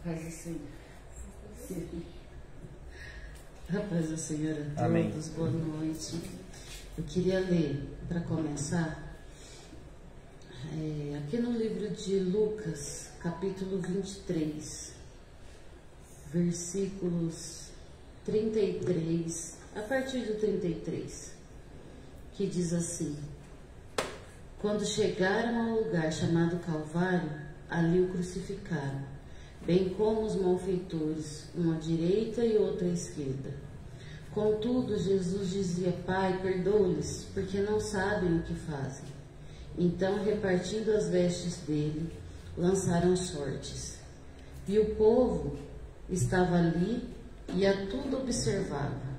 Paz do Senhor. A paz do Senhor a todos. Amém. Boa noite. Eu queria ler, para começar, aqui no livro de Lucas, capítulo 23, versículos 33, a partir do 33, que diz assim: Quando chegaram ao lugar chamado Calvário, ali o crucificaram, bem como os malfeitores, um à direita e outro à esquerda. Contudo, Jesus dizia: Pai, perdoa-lhes, porque não sabem o que fazem. Então, repartindo as vestes dele, lançaram sortes. E o povo estava ali e a tudo observava.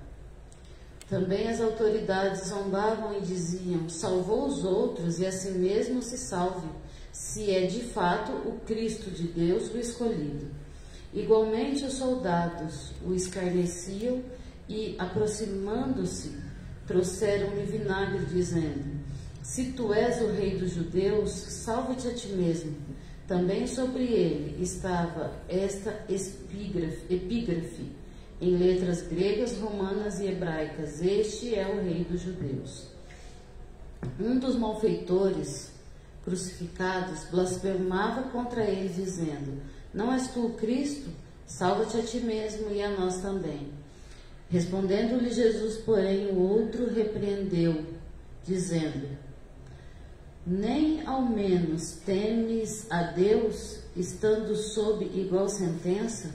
Também as autoridades zombavam e diziam: salvou os outros e a si mesmo se salve, se é de fato o Cristo de Deus, o escolhido. Igualmente os soldados o escarneciam e, aproximando-se, trouxeram-lhe vinagre, dizendo: se tu és o rei dos judeus, salva-te a ti mesmo. Também sobre ele estava esta epígrafe, em letras gregas, romanas e hebraicas: este é o rei dos judeus. Um dos malfeitores crucificados blasfemava contra ele, dizendo: não és tu o Cristo? Salva-te a ti mesmo e a nós também. Respondendo-lhe Jesus, porém, o outro repreendeu, dizendo: nem ao menos temes a Deus, estando sob igual sentença?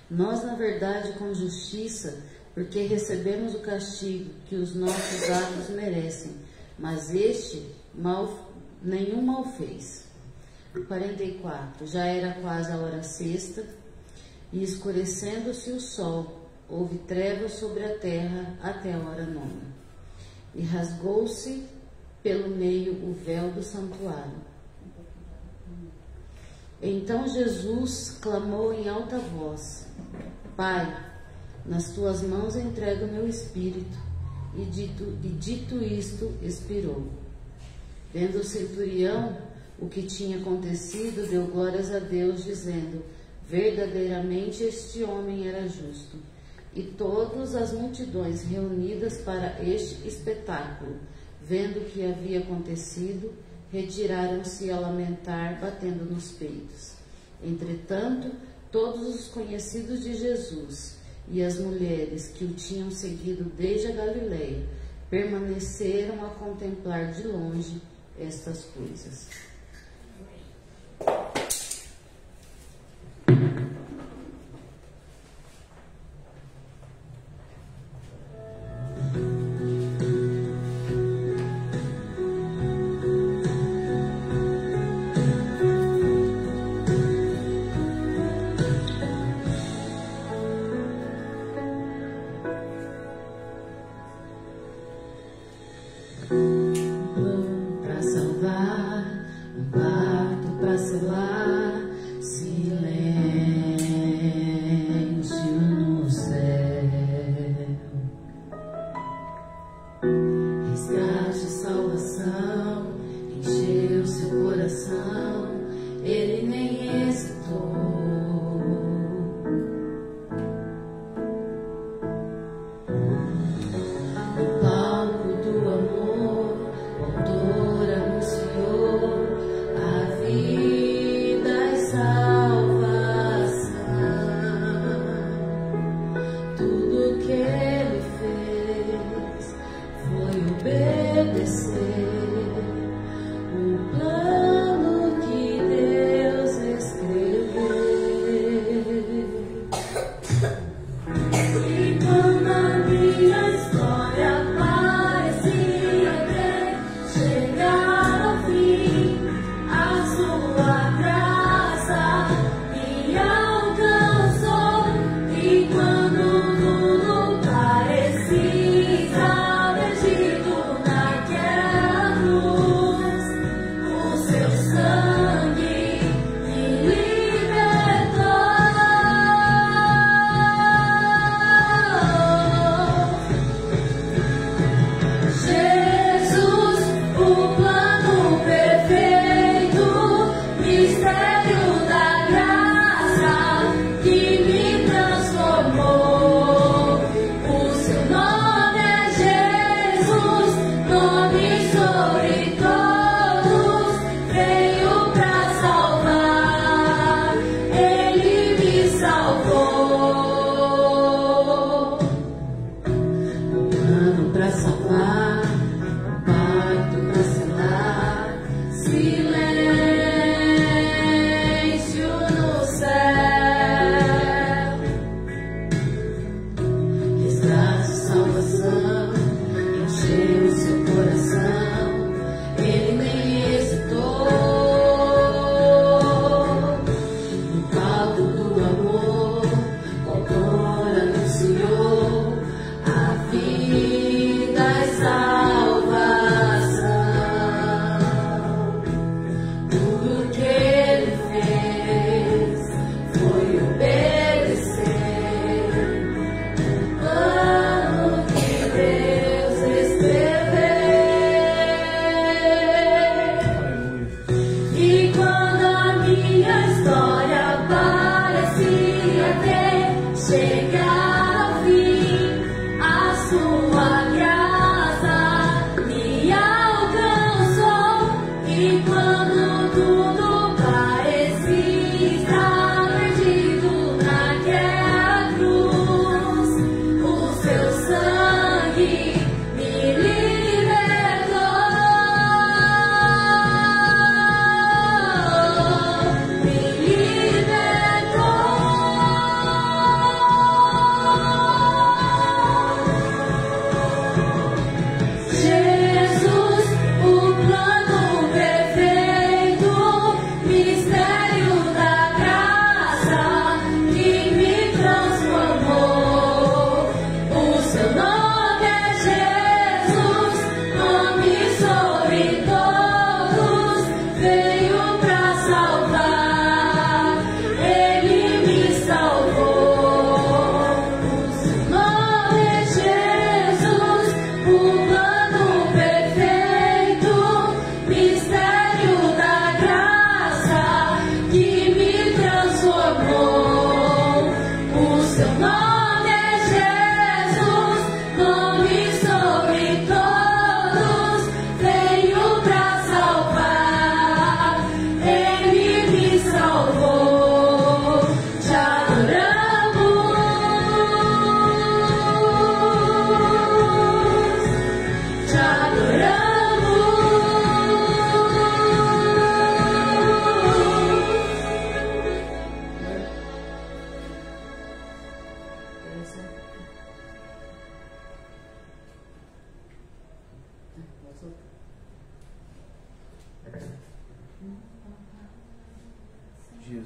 Nós, na verdade, com justiça, porque recebemos o castigo que os nossos atos merecem, mas este nenhum mal fez. 44. Já era quase a hora sexta, e escurecendo-se o sol, houve trevas sobre a terra até a hora nona. E rasgou-se pelo meio o véu do santuário. Então Jesus clamou em alta voz: Pai, nas tuas mãos entrego o meu espírito. E dito isto, expirou. Vendo o centurião o que tinha acontecido, deu glórias a Deus, dizendo: verdadeiramente este homem era justo. E todas as multidões reunidas para este espetáculo, vendo o que havia acontecido, retiraram-se a lamentar, batendo nos peitos. Entretanto, todos os conhecidos de Jesus e as mulheres que o tinham seguido desde a Galileia permaneceram a contemplar de longe estas coisas.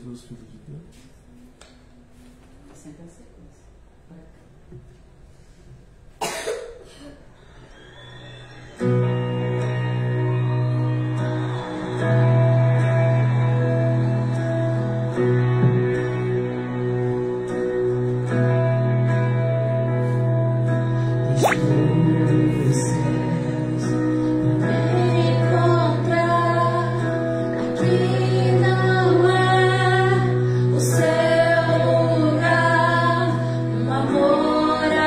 Jesus, Filho de Deus. Sempre a sequência. Amor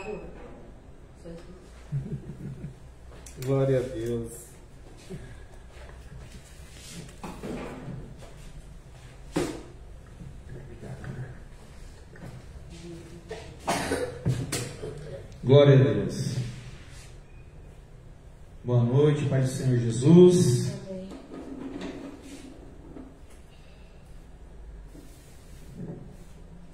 favor. Só isso. Glória a Deus. Glória a Deus. Boa noite, Pai do Senhor Jesus. Amém.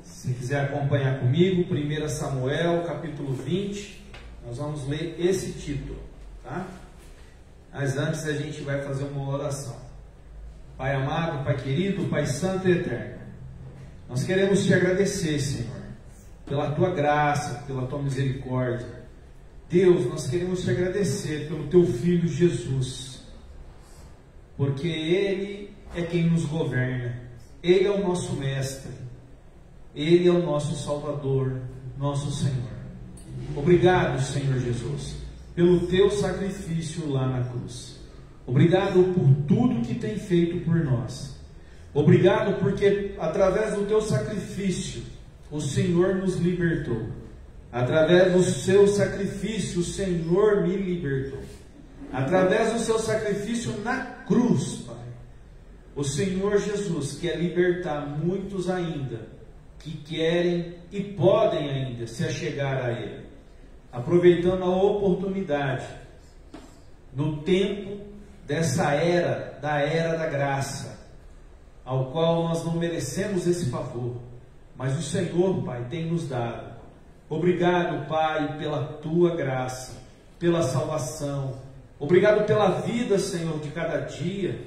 Se quiser acompanhar comigo, 1 Samuel, capítulo 20, nós vamos ler esse título, tá? Mas antes a gente vai fazer uma oração. Pai amado, Pai querido, Pai santo e eterno, nós queremos te agradecer, Senhor, pela tua graça, pela tua misericórdia. Deus, nós queremos te agradecer pelo teu Filho Jesus, porque Ele é quem nos governa, Ele é o nosso mestre, Ele é o nosso Salvador, nosso Senhor. Obrigado, Senhor Jesus, pelo teu sacrifício lá na cruz. Obrigado por tudo que tem feito por nós. Obrigado porque através do teu sacrifício o Senhor nos libertou. Através do seu sacrifício o Senhor me libertou. Através do seu sacrifício na cruz, Pai, o Senhor Jesus quer libertar muitos ainda que querem e podem ainda se achegar a Ele, aproveitando a oportunidade no tempo dessa era da graça, ao qual nós não merecemos esse favor, mas o Senhor, Pai, tem nos dado. Obrigado, Pai, pela tua graça, pela salvação. Obrigado pela vida, Senhor, de cada dia,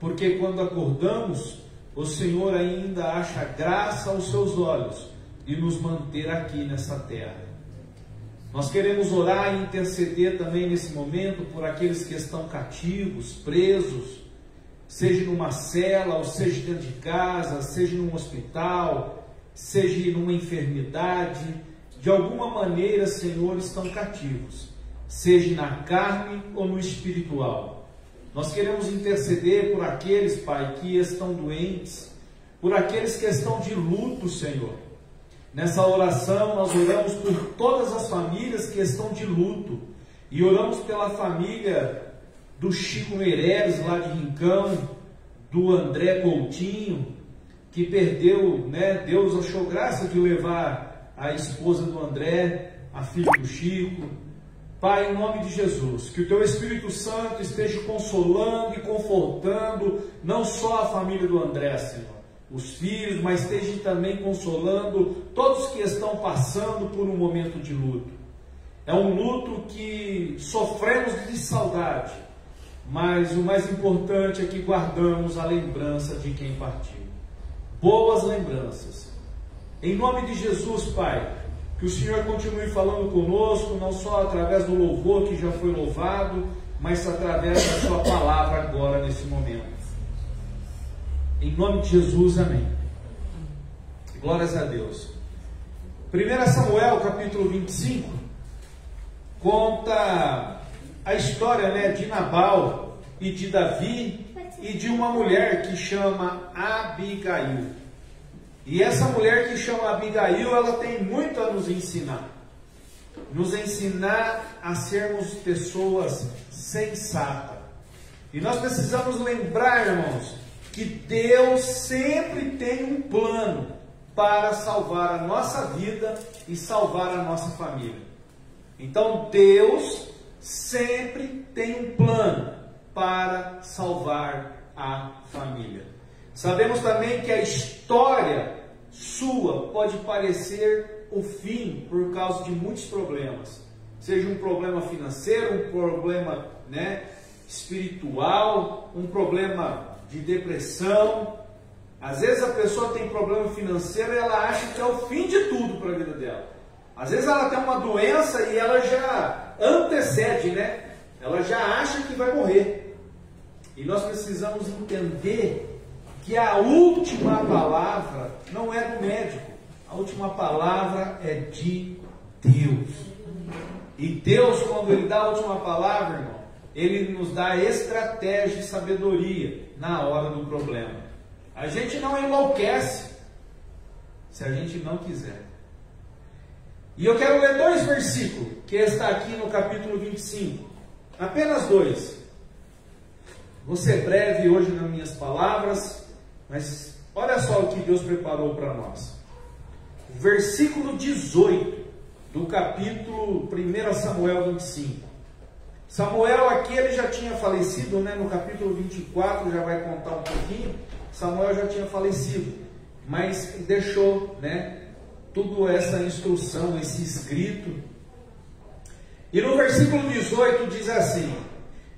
porque quando acordamos, o Senhor ainda acha graça aos seus olhos de nos manter aqui nessa terra. Nós queremos orar e interceder também nesse momento por aqueles que estão cativos, presos, seja numa cela, ou seja dentro de casa, seja num hospital, seja numa enfermidade. De alguma maneira, Senhor, estão cativos, seja na carne ou no espiritual. Nós queremos interceder por aqueles, Pai, que estão doentes, por aqueles que estão de luto, Senhor. Nessa oração, nós oramos por todas as famílias que estão de luto, e oramos pela família do Chico Meireles, lá de Rincão, do André Coutinho, que perdeu, né? Deus achou graça de levar a esposa do André, a filha do Chico. Pai, em nome de Jesus, que o teu Espírito Santo esteja consolando e confortando não só a família do André, Senhor, os filhos, mas esteja também consolando todos que estão passando por um momento de luto. É um luto que sofremos de saudade, mas o mais importante é que guardamos a lembrança de quem partiu. Boas lembranças. Em nome de Jesus, Pai, que o Senhor continue falando conosco, não só através do louvor que já foi louvado, mas através da sua palavra agora, nesse momento. Em nome de Jesus, amém. Glórias a Deus. 1 Samuel, capítulo 25, conta a história, né, de Nabal e de Davi e de uma mulher que chama Abigail. E essa mulher que chama Abigail, ela tem muito a nos ensinar. Nos ensinar a sermos pessoas sensatas. E nós precisamos lembrar, irmãos, que Deus sempre tem um plano para salvar a nossa vida e salvar a nossa família. Então Deus sempre tem um plano para salvar a família. Sabemos também que a história sua pode parecer o fim por causa de muitos problemas. Seja um problema financeiro, um problema, né, espiritual, um problema de depressão. Às vezes a pessoa tem problema financeiro e ela acha que é o fim de tudo para a vida dela. Às vezes ela tem uma doença e ela já antecede, né? Ela já acha que vai morrer. E nós precisamos entender que a última palavra não é do médico, a última palavra é de Deus. E Deus, quando Ele dá a última palavra, irmão, Ele nos dá estratégia e sabedoria na hora do problema. A gente não enlouquece se a gente não quiser. E eu quero ler 2 versículos, que está aqui no capítulo 25. Apenas 2. Vou ser breve hoje nas minhas palavras, mas olha só o que Deus preparou para nós. Versículo 18 do capítulo 1 Samuel 25. Samuel aqui ele já tinha falecido, né? No capítulo 24 já vai contar um pouquinho. Samuel já tinha falecido, mas deixou, né, toda essa instrução, esse escrito. E no versículo 18 diz assim: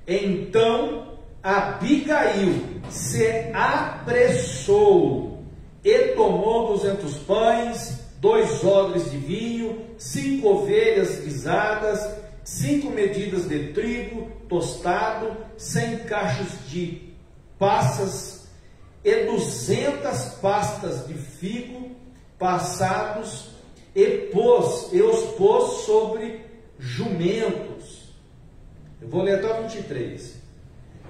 então Abigail se apressou e tomou 200 pães, 2 odres de vinho, 5 ovelhas guisadas, 5 medidas de trigo tostado, 100 cachos de passas e 200 pastas de figo passados, e os pôs sobre jumentos. Eu vou ler até o 23.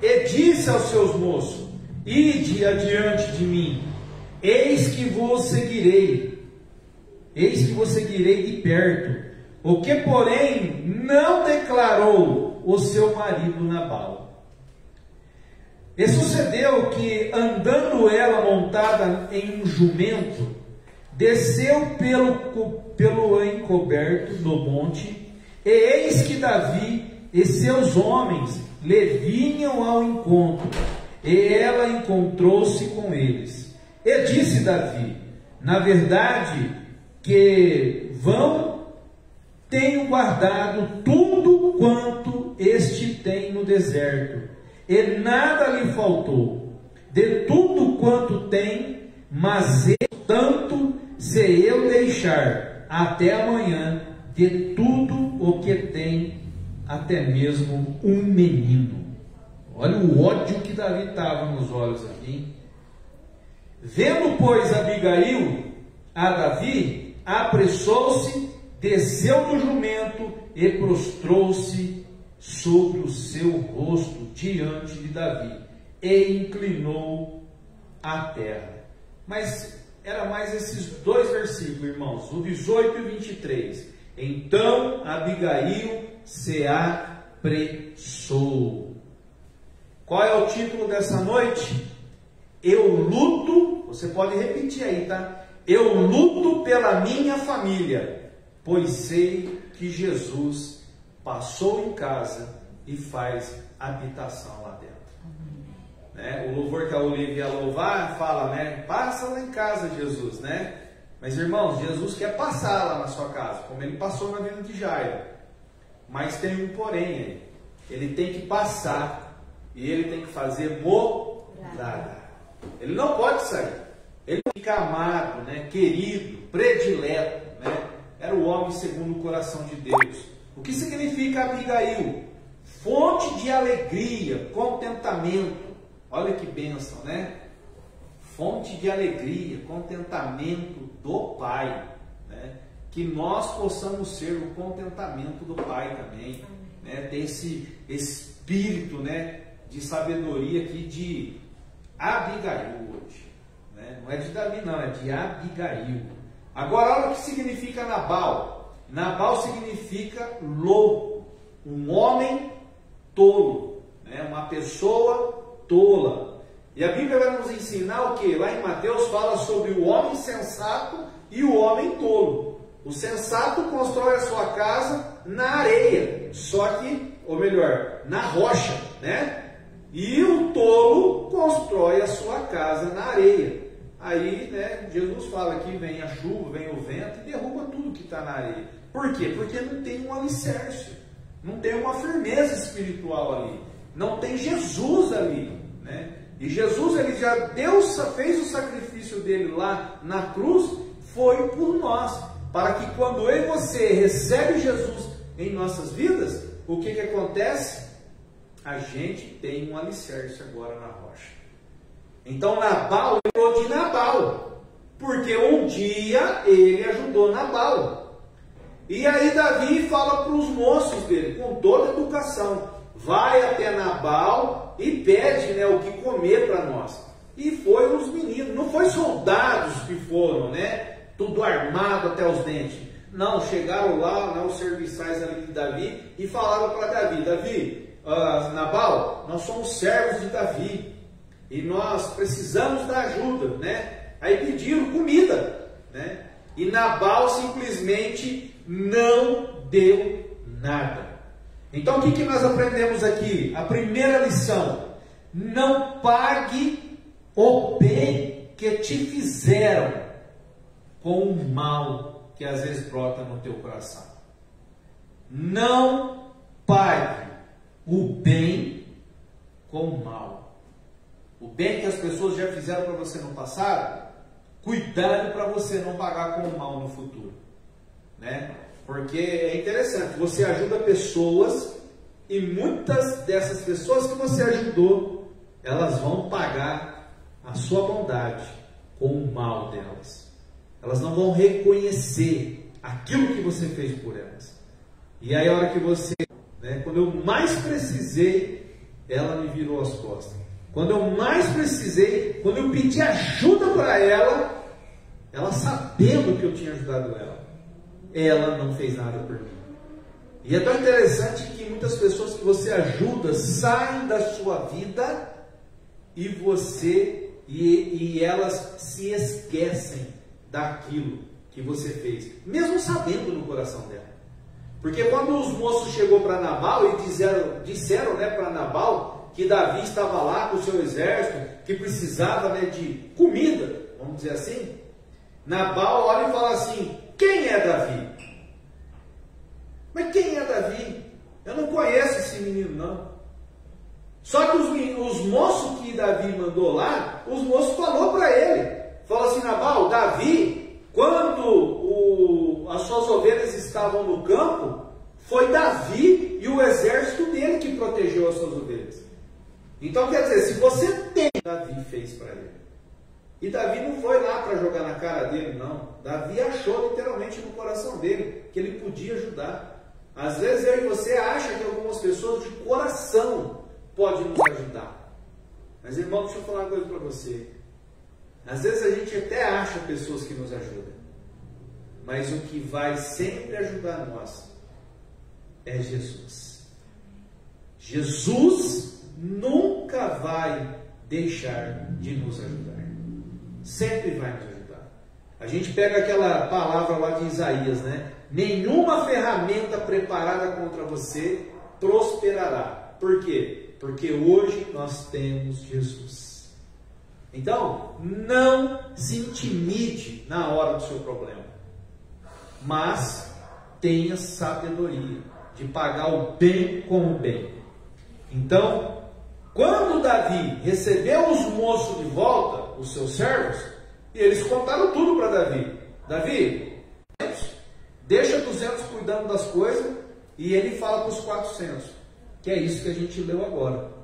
E disse aos seus moços: ide adiante de mim, eis que vos seguirei de perto. O que, porém, não declarou o seu marido Nabal. E sucedeu que, andando ela montada em um jumento, desceu pelo encoberto do monte, e eis que Davi e seus homens lhe vinham ao encontro, e ela encontrou-se com eles. E disse Davi: na verdade que tenho guardado tudo quanto este tem no deserto, e nada lhe faltou de tudo quanto tem, mas tanto se eu deixar até amanhã de tudo o que tem, até mesmo um menino. Olha o ódio que Davi estava nos olhos aqui, hein? Vendo, pois, Abigail a Davi, apressou-se, desceu do jumento e prostrou-se sobre o seu rosto diante de Davi e inclinou a terra. Mas era mais esses 2 versículos, irmãos, o 18 e o 23. Então Abigail se apressou. Qual é o título dessa noite? Eu luto, você pode repetir aí, tá? Eu luto pela minha família, pois sei que Jesus passou em casa e faz habitação lá dentro. Né? O louvor que a Olivia ia louvar fala, né? Passa lá em casa, Jesus, né? Mas, irmãos, Jesus quer passar lá na sua casa, como ele passou na vida de Jairo. Mas tem um porém aí. Ele tem que passar e ele tem que fazer morada. Ele não pode sair. Ele fica amado, né? Querido, predileto, né? Era o homem segundo o coração de Deus. O que significa Abigail? Fonte de alegria, contentamento. Olha que bênção, né? Fonte de alegria, contentamento do Pai, né? Que nós possamos ser o contentamento do Pai também, né? Ter esse espírito, né, de sabedoria aqui de Abigail hoje, né? Não é de Davi não, é de Abigail. Agora olha o que significa Nabal. Nabal significa louco, um homem tolo, né? Uma pessoa tola. E a Bíblia vai nos ensinar o que? Lá em Mateus fala sobre o homem sensato e o homem tolo. O sensato constrói a sua casa na areia, só que, ou melhor, na rocha, né? E o tolo constrói a sua casa na areia. Aí, né, Jesus fala que vem a chuva, vem o vento e derruba tudo que está na areia. Por quê? Porque não tem um alicerce, não tem uma firmeza espiritual ali, não tem Jesus ali, né? E Jesus, ele já fez o sacrifício dele lá na cruz, foi por nós, para que quando eu e você recebe Jesus em nossas vidas, o que acontece? A gente tem um alicerce agora na rocha. Então Nabal lembrou de Nabal, porque um dia ele ajudou Nabal. E aí Davi fala para os moços dele, com toda a educação, vai até Nabal e pede, né, o que comer para nós. E foi os meninos, não foi soldados que foram, né, tudo armado até os dentes. Não, chegaram lá, né, os serviçais ali de Davi e falaram para Davi: Davi, Nabal, nós somos servos de Davi e nós precisamos da ajuda, né? Aí pediram comida, né? E Nabal simplesmente não deu nada. Então o que nós aprendemos aqui? A primeira lição: não pague o bem que te fizeram com o mal que às vezes brota no teu coração. Não pague o bem com o mal. O bem que as pessoas já fizeram para você no passado, cuidado para você não pagar com o mal no futuro, né? Porque é interessante, você ajuda pessoas e muitas dessas pessoas que você ajudou, elas vão pagar a sua bondade com o mal delas. Elas não vão reconhecer aquilo que você fez por elas. E aí a hora que você, né, quando eu mais precisei, ela me virou as costas. Quando eu mais precisei, quando eu pedi ajuda para ela, ela sabendo que eu tinha ajudado ela não fez nada por mim. E é tão interessante que muitas pessoas que você ajuda saem da sua vida e você e elas se esquecem daquilo que você fez, mesmo sabendo no coração dela. Porque quando os moços chegou para Nabal e disseram, né, para Nabal que Davi estava lá com o seu exército, que precisava, né, de comida, vamos dizer assim, Nabal olha e fala assim: quem é Davi? Mas quem é Davi? Eu não conheço esse menino, não. Só que os moços que Davi mandou lá, os moços falou para ele, falou assim: Nabal, Davi, quando as suas ovelhas estavam no campo, foi Davi e o exército dele que protegeu as suas ovelhas. Então quer dizer, se você tem, Davi fez para ele. E Davi não foi lá para jogar na cara dele, não. Davi achou literalmente no coração dele que ele podia ajudar. Às vezes eu e você acha que algumas pessoas de coração podem nos ajudar. Mas irmão, deixa eu falar uma coisa para você. Às vezes a gente até acha pessoas que nos ajudam. Mas o que vai sempre ajudar nós é Jesus. Jesus nunca vai deixar de nos ajudar. Sempre vai nos ajudar. A gente pega aquela palavra lá de Isaías, né? Nenhuma ferramenta preparada contra você prosperará. Por quê? Porque hoje nós temos Jesus. Então, não se intimide na hora do seu problema, mas tenha sabedoria de pagar o bem com o bem. Então, quando Davi recebeu os moços de volta, os seus servos, eles contaram tudo para Davi. Davi, deixa 200 cuidando das coisas, e ele fala para os 400, que é isso que a gente leu agora.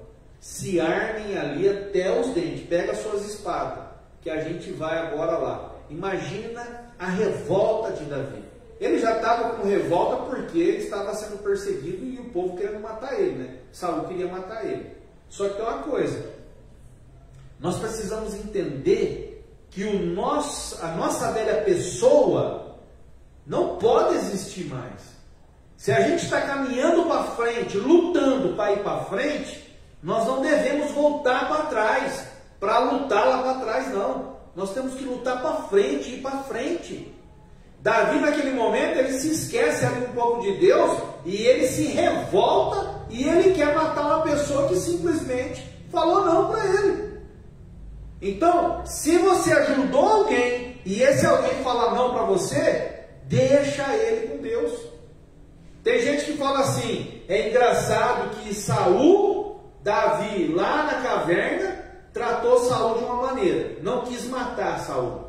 Se armem ali até os dentes, pega suas espadas, que a gente vai agora lá. Imagina a revolta de Davi. Ele já estava com revolta porque ele estava sendo perseguido e o povo querendo matar ele, né? Saul queria matar ele. Só que tem uma coisa, nós precisamos entender que a nossa velha pessoa não pode existir mais. Se a gente está caminhando para frente, lutando para ir para frente, nós não devemos voltar para trás, para lutar lá para trás, não. Nós temos que lutar para frente, ir para frente. Davi, naquele momento, ele se esquece ali um pouco de Deus, e ele se revolta, e ele quer matar uma pessoa que simplesmente falou não para ele. Então, se você ajudou alguém, e esse alguém fala não para você, deixa ele com Deus. Tem gente que fala assim, é engraçado que Davi, lá na caverna, tratou Saul de uma maneira, não quis matar Saul,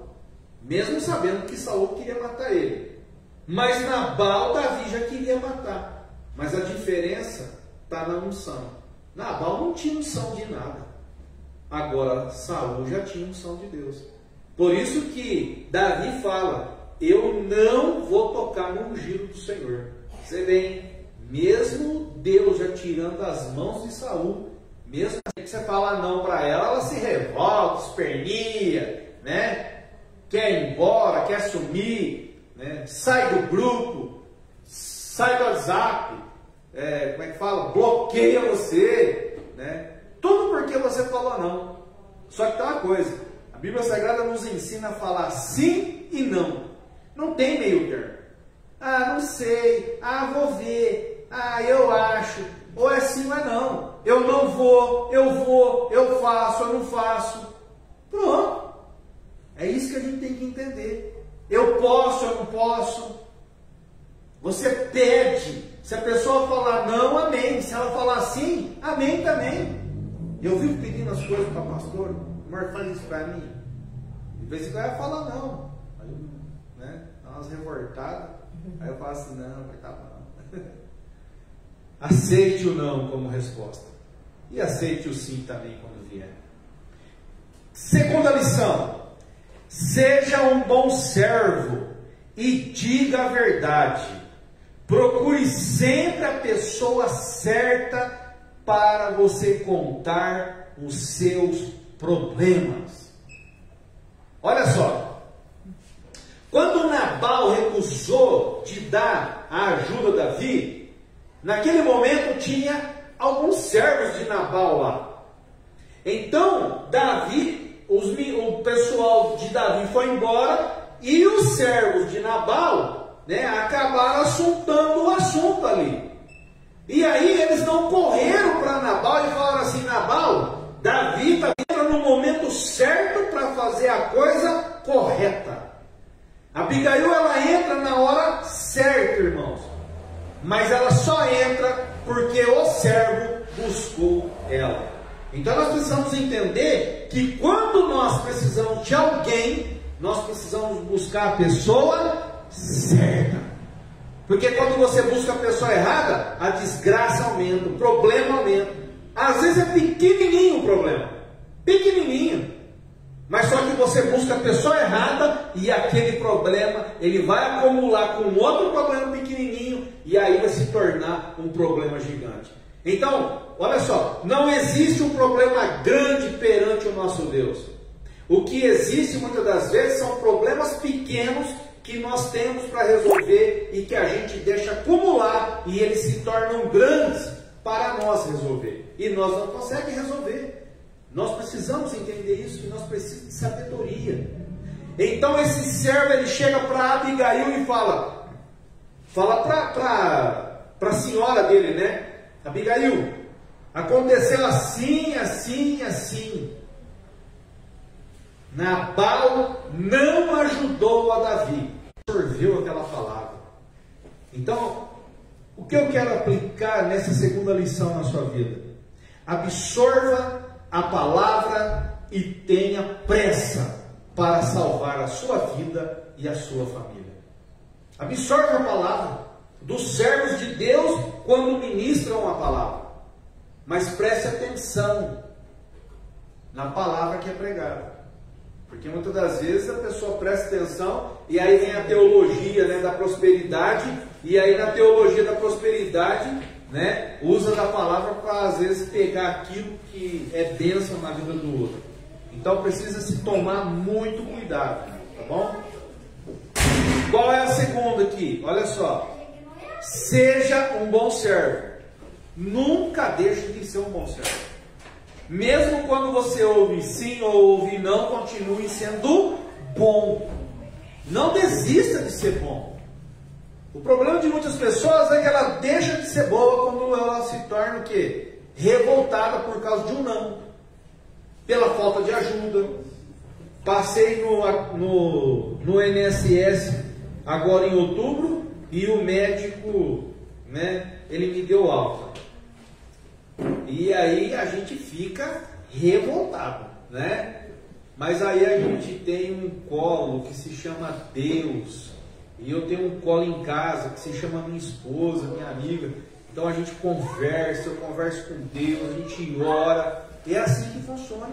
mesmo sabendo que Saul queria matar ele. Mas Nabal, Davi já queria matar. Mas a diferença está na unção. Nabal não tinha unção de nada. Agora Saul já tinha unção de Deus. Por isso que Davi fala, eu não vou tocar no ungido do Senhor. Você vê, mesmo Deus já tirando as mãos de Saul, mesmo assim que você fala não para ela, ela se revolta, esperneia, né? Quer ir embora, quer sumir, né? né? Sai do grupo, sai do WhatsApp, como é que fala? Bloqueia você, né? Tudo porque você falou não. Só que tem uma coisa, a Bíblia Sagrada nos ensina a falar sim e não. Não tem meio termo. Ah, não sei, ah, vou ver, ah, eu acho, ou é sim ou é não. Eu não vou, eu faço, eu não faço. Pronto. É isso que a gente tem que entender. Eu posso, eu não posso. Você pede. Se a pessoa falar não, amém. Se ela falar sim, amém também. Eu vivo pedindo as coisas para pastor. O amor faz isso para mim. De vez em quando ela fala não. Aí eu, né, dá umas revoltadas. Aí eu falo assim, não, vai tá bom. Aceite o não como resposta. E aceite o sim também quando vier. Segunda lição. Seja um bom servo e diga a verdade. Procure sempre a pessoa certa para você contar os seus problemas. Olha só. Quando Nabal recusou de dar a ajuda a Davi, naquele momento tinha alguns servos de Nabal lá. Então, o pessoal de Davi foi embora e os servos de Nabal, né, acabaram assuntando o assunto ali. E aí eles não correram para Nabal e falaram assim: Nabal, Davi está no momento certo para fazer a coisa correta. Abigail, ela entra na hora certa, irmãos. Mas ela só entra porque o servo buscou ela. Então nós precisamos entender que quando nós precisamos de alguém, nós precisamos buscar a pessoa certa. Porque quando você busca a pessoa errada, a desgraça aumenta, o problema aumenta. Às vezes é pequenininho o problema, pequenininho. Mas só que você busca a pessoa errada e aquele problema, ele vai acumular com outro problema pequenininho e aí vai se tornar um problema gigante. Então, olha só, não existe um problema grande perante o nosso Deus. O que existe muitas das vezes são problemas pequenos que nós temos para resolver e que a gente deixa acumular e eles se tornam grandes para nós resolver. E nós não conseguimos resolver. Nós precisamos entender isso, que nós precisamos de sabedoria. Então esse servo, ele chega para Abigail e fala para a senhora dele, né? Abigail, aconteceu assim, assim, assim. Nabal não ajudou a Davi. Absorveu aquela palavra. Então, o que eu quero aplicar nessa segunda lição na sua vida? Absorva a palavra e tenha pressa para salvar a sua vida e a sua família. Absorva a palavra dos servos de Deus quando ministram a palavra. Mas preste atenção na palavra que é pregada. Porque muitas das vezes a pessoa presta atenção e aí vem a teologia, né, da prosperidade, e aí na teologia da prosperidade, né, usa da palavra para às vezes pegar aquilo que é bênção na vida do outro. Então precisa se tomar muito cuidado, tá bom? Qual é a segunda aqui? Olha só. Seja um bom servo. Nunca deixe de ser um bom servo. Mesmo quando você ouve sim ou ouve não, continue sendo bom. Não desista de ser bom. O problema de muitas pessoas é que ela deixa de ser boa quando ela se torna o quê? Revoltada por causa de um não. Pela falta de ajuda. Passei no INSS agora em outubro e o médico, né, ele me deu alta. E aí a gente fica revoltado, né? Mas aí a gente tem um colo que se chama Deus. E eu tenho um colo em casa que se chama minha esposa, minha amiga. Então a gente conversa, eu converso com Deus, a gente ora. E é assim que funciona.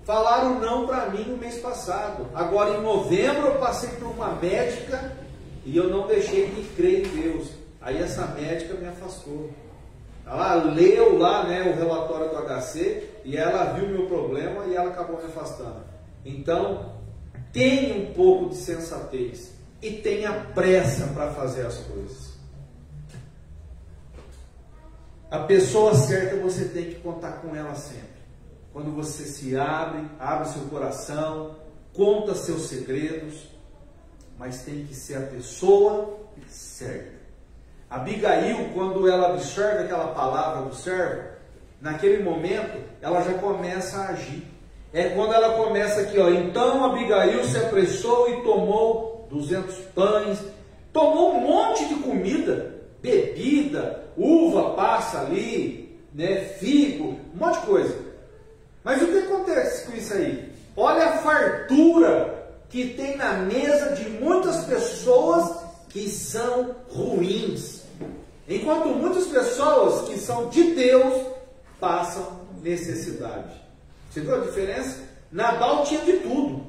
Falaram não para mim no mês passado. Agora em novembro eu passei por uma médica e eu não deixei de crer em Deus. Aí essa médica me afastou. Ela leu lá, né, o relatório do HC e ela viu o meu problema e ela acabou me afastando. Então, tenha um pouco de sensatez. e tenha pressa para fazer as coisas. A pessoa certa você tem que contar com ela sempre. Quando você se abre seu coração, conta seus segredos, mas tem que ser a pessoa certa. Abigail, quando ela absorve aquela palavra do servo, naquele momento, ela já começa a agir. É quando ela começa aqui, ó. Então Abigail se apressou e tomou 200 pães, tomou um monte de comida, bebida, uva passa ali, né, figo, um monte de coisa. Mas o que acontece com isso aí? Olha a fartura que tem na mesa de muitas pessoas que são ruins. Enquanto muitas pessoas que são de Deus passam necessidade. Você viu a diferença? Nabal tinha de tudo.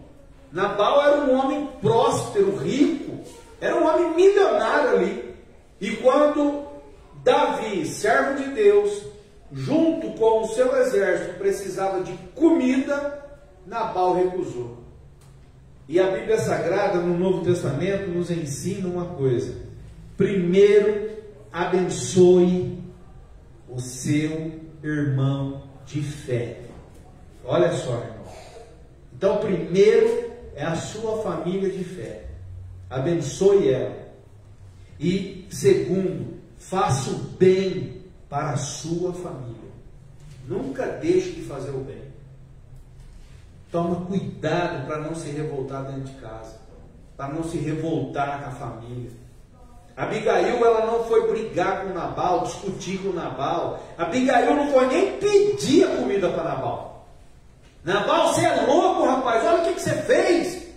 Nabal era um homem próspero, rico. Era um homem milionário ali. E quando Davi, servo de Deus, junto com o seu exército, precisava de comida, Nabal recusou. E a Bíblia Sagrada, no Novo Testamento, nos ensina uma coisa. Primeiro, abençoe o seu irmão de fé. Olha só, irmão. Então, primeiro é a sua família de fé. Abençoe ela. E segundo, faça o bem para a sua família. Nunca deixe de fazer o bem. Toma cuidado para não se revoltar dentro de casa, para não se revoltar com a família. Abigail, ela não foi brigar com Nabal, discutir com Nabal. Abigail não foi nem pedir a comida para Nabal. Nabal, você é louco, rapaz, olha o que você fez.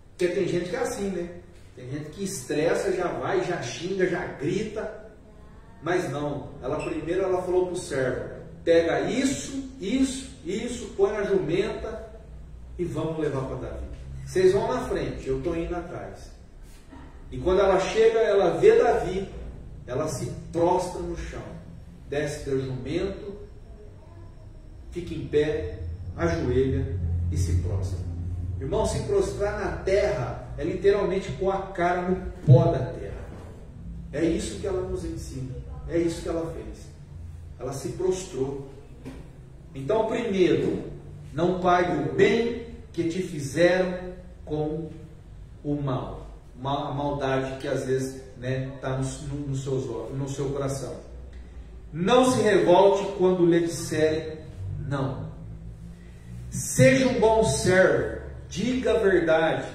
Porque tem gente que é assim, né? Tem gente que estressa, já vai, já xinga, já grita. Mas não, primeiro ela falou para o servo, pega isso, põe na jumenta e vamos levar para Davi. Vocês vão na frente, eu estou indo atrás. E quando ela chega, ela vê Davi, ela se prostra no chão, desce do jumento, fica em pé, ajoelha e se prostra. Irmão, se prostrar na terra é literalmente pôr a cara no pó da terra. É isso que ela nos ensina, é isso que ela fez. Ela se prostrou. Então, primeiro, não pague o bem que te fizeram com o mal. A maldade que às vezes está no seu coração. Não se revolte quando lhe disserem não. Seja um bom servo, diga a verdade,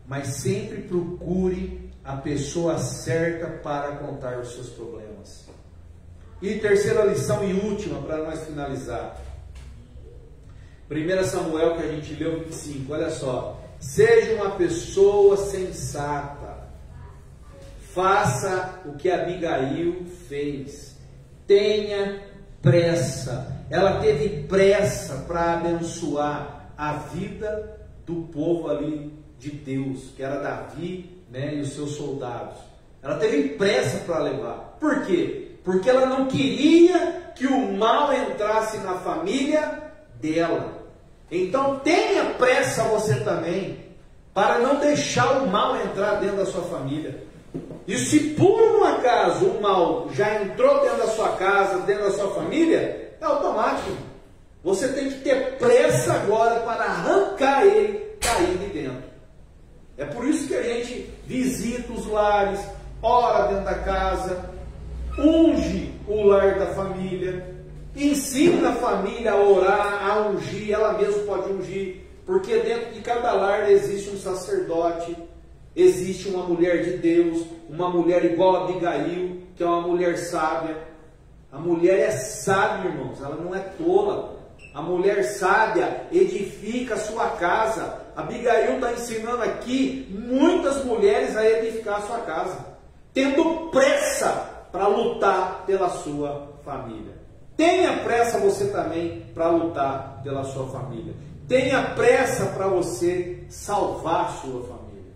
mas sempre procure a pessoa certa para contar os seus problemas. E terceira lição e última para nós finalizar. 1 Samuel, que a gente leu 25, olha só. Seja uma pessoa sensata. Faça o que Abigail fez. Tenha pressa. Ela teve pressa para abençoar a vida do povo ali de Deus, que era Davi, e os seus soldados. Ela teve pressa para levar. Por quê? Porque ela não queria que o mal entrasse na família dela. Então tenha pressa você também, para não deixar o mal entrar dentro da sua família. E se por um acaso o mal já entrou dentro da sua casa, dentro da sua família, é automático. Você tem que ter pressa agora para arrancar ele daí de dentro. É por isso que a gente visita os lares, ora dentro da casa, unge o lar da família, ensina a família a orar, a ungir, ela mesma pode ungir, porque dentro de cada lar existe um sacerdote, existe uma mulher de Deus, uma mulher igual a Abigail, que é uma mulher sábia. A mulher é sábia, irmãos, ela não é tola. A mulher sábia edifica a sua casa. Abigail está ensinando aqui muitas mulheres a edificar a sua casa, tendo pressa para lutar pela sua família. Tenha pressa você também para lutar pela sua família. Tenha pressa para você salvar a sua família.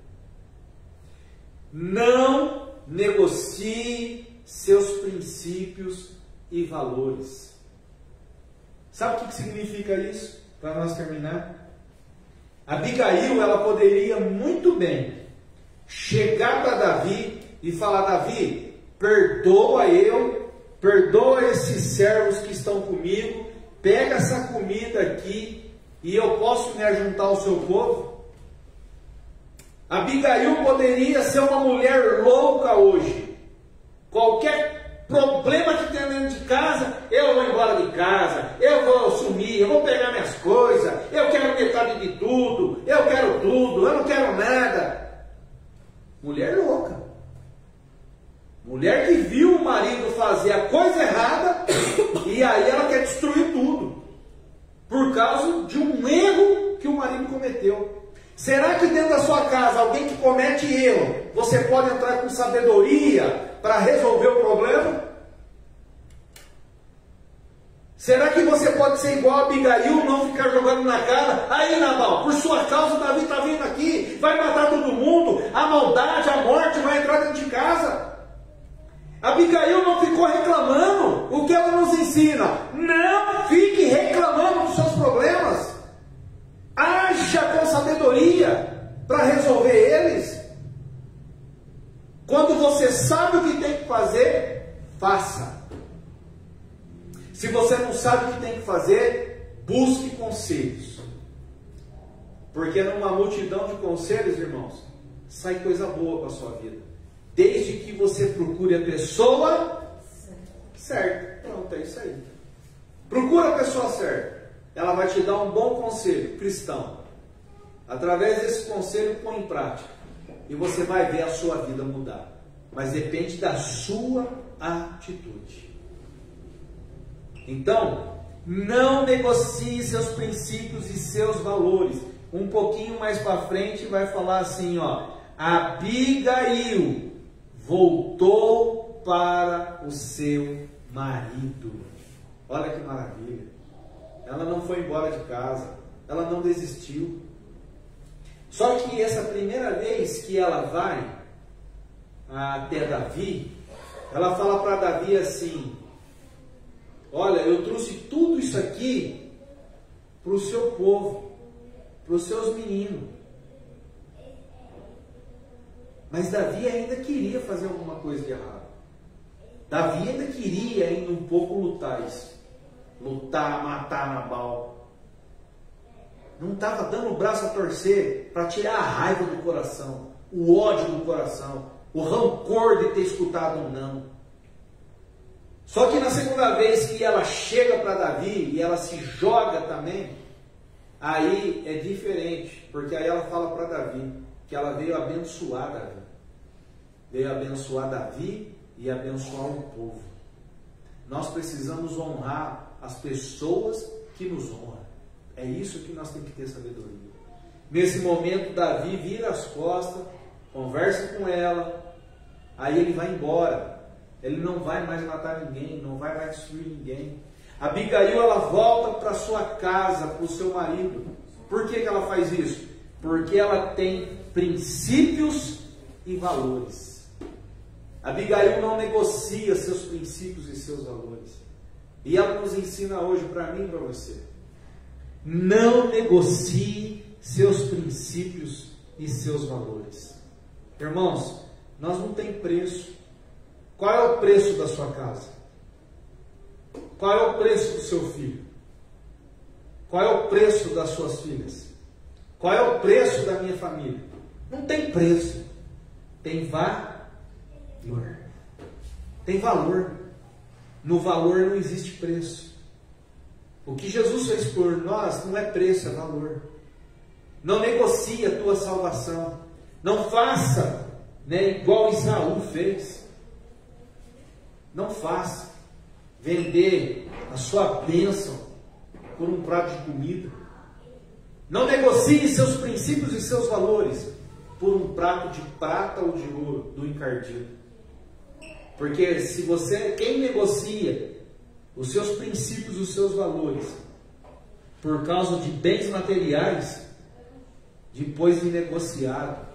Não negocie seus princípios e valores. Sabe o que significa isso? Para nós terminar. Abigail, ela poderia muito bem chegar para Davi e falar: Davi, perdoa eu, perdoa esses servos que estão comigo, pega essa comida aqui e eu posso me ajuntar ao seu povo? Abigail poderia ser uma mulher louca hoje. Qualquer problema que tenha dentro de casa, eu vou embora de casa, eu vou sumir, eu vou pegar minhas coisas, eu quero metade de tudo, eu quero tudo, eu não quero nada. Mulher louca. Mulher que viu o marido fazer a coisa errada e aí ela quer destruir tudo por causa de um erro que o marido cometeu. Será que dentro da sua casa, alguém que comete erro, você pode entrar com sabedoria para resolver o problema? Será que você pode ser igual a Abigail, não ficar jogando na cara? Aí, Nabal, por sua causa Davi está vindo aqui, vai matar todo mundo, a maldade, a morte vai entrar dentro de casa. Abigail não ficou reclamando. O que ela nos ensina? Não fique reclamando dos seus problemas. Haja com sabedoria para resolver eles. Quando você sabe o que tem que fazer, faça. Se você não sabe o que tem que fazer, busque conselhos. Porque numa multidão de conselhos, irmãos, sai coisa boa para a sua vida. Desde que você procure a pessoa certa. Pronto, é isso aí. Procura a pessoa certa. Ela vai te dar um bom conselho cristão. Através desse conselho, põe em prática. E você vai ver a sua vida mudar. Mas depende da sua atitude. Então, não negocie seus princípios e seus valores. Um pouquinho mais para frente vai falar assim, ó: Abigail voltou para o seu marido. Olha que maravilha. Ela não foi embora de casa. Ela não desistiu. Só que essa primeira vez que ela vai até Davi, ela fala para Davi assim: olha, eu trouxe tudo isso aqui para o seu povo, para os seus meninos. Mas Davi ainda queria fazer alguma coisa de errado. Davi ainda queria ainda um pouco lutar isso. Lutar, matar Nabal. Não estava dando o braço a torcer para tirar a raiva do coração, o ódio do coração, o rancor de ter escutado um não. Só que na segunda vez que ela chega para Davi e ela se joga também, aí é diferente, porque aí ela fala para Davi que ela veio abençoar Davi. Veio abençoar Davi e abençoar o povo. Nós precisamos honrar as pessoas que nos honram. É isso que nós temos que ter sabedoria. Nesse momento, Davi vira as costas, conversa com ela, aí ele vai embora. Ele não vai mais matar ninguém, não vai mais destruir ninguém. Abigail, ela volta para sua casa, para o seu marido. Por que ela faz isso? Porque ela tem princípios e valores. Abigail não negocia seus princípios e seus valores. E ela nos ensina hoje, para mim e para você: não negocie seus princípios e seus valores. Irmãos, nós não tem preço. Qual é o preço da sua casa? Qual é o preço do seu filho? Qual é o preço das suas filhas? Qual é o preço da minha família? Não tem preço. Tem valor. Tem valor. No valor não existe preço. O que Jesus fez por nós não é preço, é valor. Não negocie a tua salvação. Não faça, igual Isaú fez. Não faça vender a sua bênção por um prato de comida. Não negocie seus princípios e seus valores por um prato de prata ou de ouro do encardido. Porque se você, quem negocia os seus princípios e os seus valores por causa de bens materiais, depois de negociado,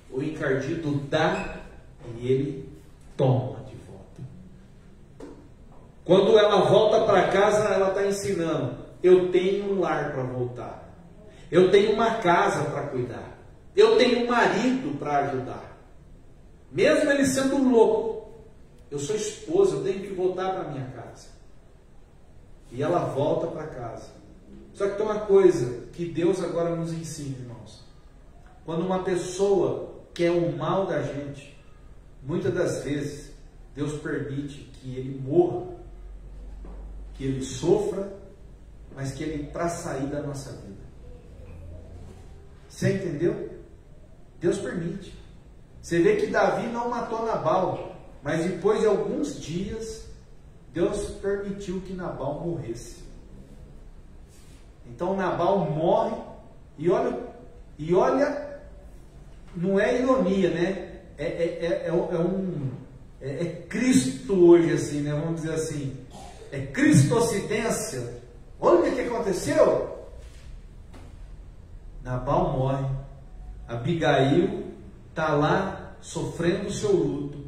o encardido dá e ele toma de volta. Quando ela volta para casa, ela está ensinando: eu tenho um lar para voltar, eu tenho uma casa para cuidar, eu tenho um marido para ajudar, Mesmo ele sendo louco, eu sou esposa, eu tenho que voltar para minha casa. E ela volta para casa. Só que tem uma coisa que Deus agora nos ensina, irmãos. Quando uma pessoa quer o mal da gente, muitas das vezes Deus permite que ele morra, que ele sofra, mas que ele para sair da nossa vida. Você entendeu? Deus permite. Você vê que Davi não matou Nabal, mas depois de alguns dias Deus permitiu que Nabal morresse. Então Nabal morre e olha, não é ironia, né? É Cristo hoje, assim, né? Vamos dizer assim, é cristocidência. Olha o que aconteceu. Nabal morre, Abigail está lá sofrendo o seu luto.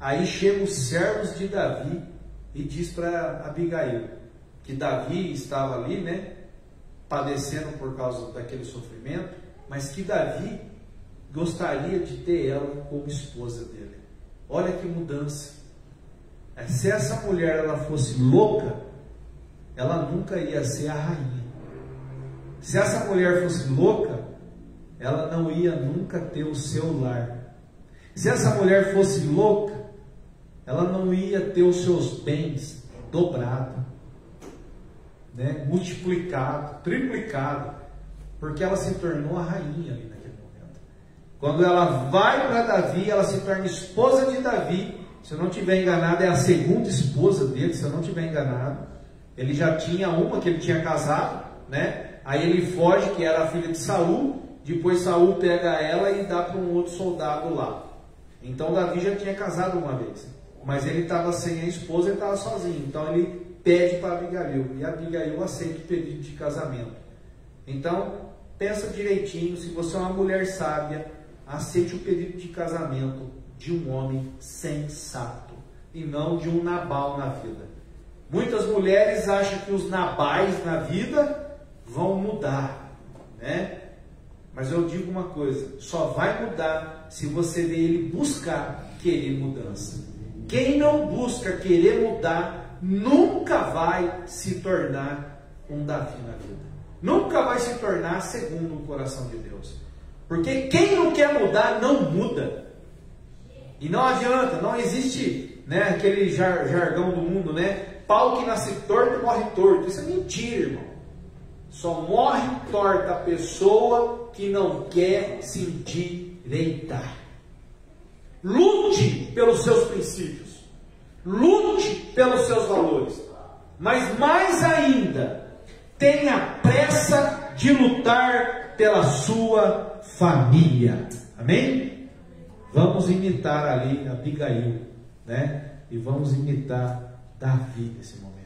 Aí chegam os servos de Davi e diz para Abigail que Davi estava ali, né, padecendo por causa daquele sofrimento, mas que Davi gostaria de ter ela como esposa dele. Olha que mudança. Se essa mulher ela fosse louca, ela nunca ia ser a rainha. Se essa mulher fosse louca, ela não ia nunca ter o seu lar. Se essa mulher fosse louca, ela não ia ter os seus bens dobrados, né? Multiplicado, triplicado, porque ela se tornou a rainha ali naquele momento. Quando ela vai para Davi, ela se torna esposa de Davi. Se eu não estiver enganado, é a segunda esposa dele, se eu não estiver enganado. Ele já tinha uma que ele tinha casado, né? Aí ele foge, que era a filha de Saul. Depois Saul pega ela e dá para um outro soldado lá. Então Davi já tinha casado uma vez, mas ele estava sem a esposa, ele estava sozinho. Então ele pede para Abigail, e Abigail aceita o pedido de casamento. Então pensa direitinho, se você é uma mulher sábia, aceite o pedido de casamento de um homem sensato, e não de um Nabal na vida. Muitas mulheres acham que os Nabais na vida vão mudar, né? Mas eu digo uma coisa, só vai mudar se você ver ele buscar querer mudança. Quem não busca querer mudar, nunca vai se tornar um Davi na vida. Nunca vai se tornar segundo o coração de Deus. Porque quem não quer mudar, não muda. E não adianta, não existe, né, aquele jargão do mundo, né? Pau que nasce torto, morre torto. Isso é mentira, irmão. Só morre torta a pessoa que não quer se endireitar. Lute pelos seus princípios. Lute pelos seus valores. Mas mais ainda, tenha pressa de lutar pela sua família. Amém? Vamos imitar ali Abigail, né? E vamos imitar Davi nesse momento.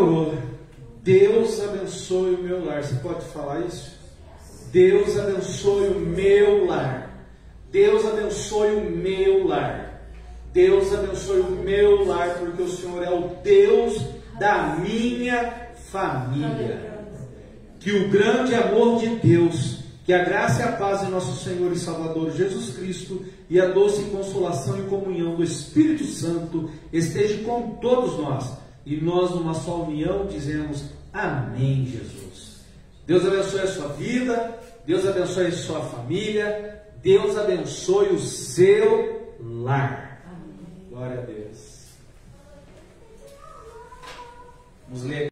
orou. Deus abençoe o meu lar. Você pode falar isso? Deus abençoe o meu lar. Deus abençoe o meu lar. Deus abençoe o meu lar, porque o Senhor é o Deus da minha família. Que o grande amor de Deus, que a graça e a paz de nosso Senhor e Salvador Jesus Cristo e a doce consolação e comunhão do Espírito Santo esteja com todos nós. E nós, numa só união, dizemos amém, Jesus. Deus abençoe a sua vida, Deus abençoe a sua família, Deus abençoe o seu lar. Amém. Glória a Deus. Vamos ler.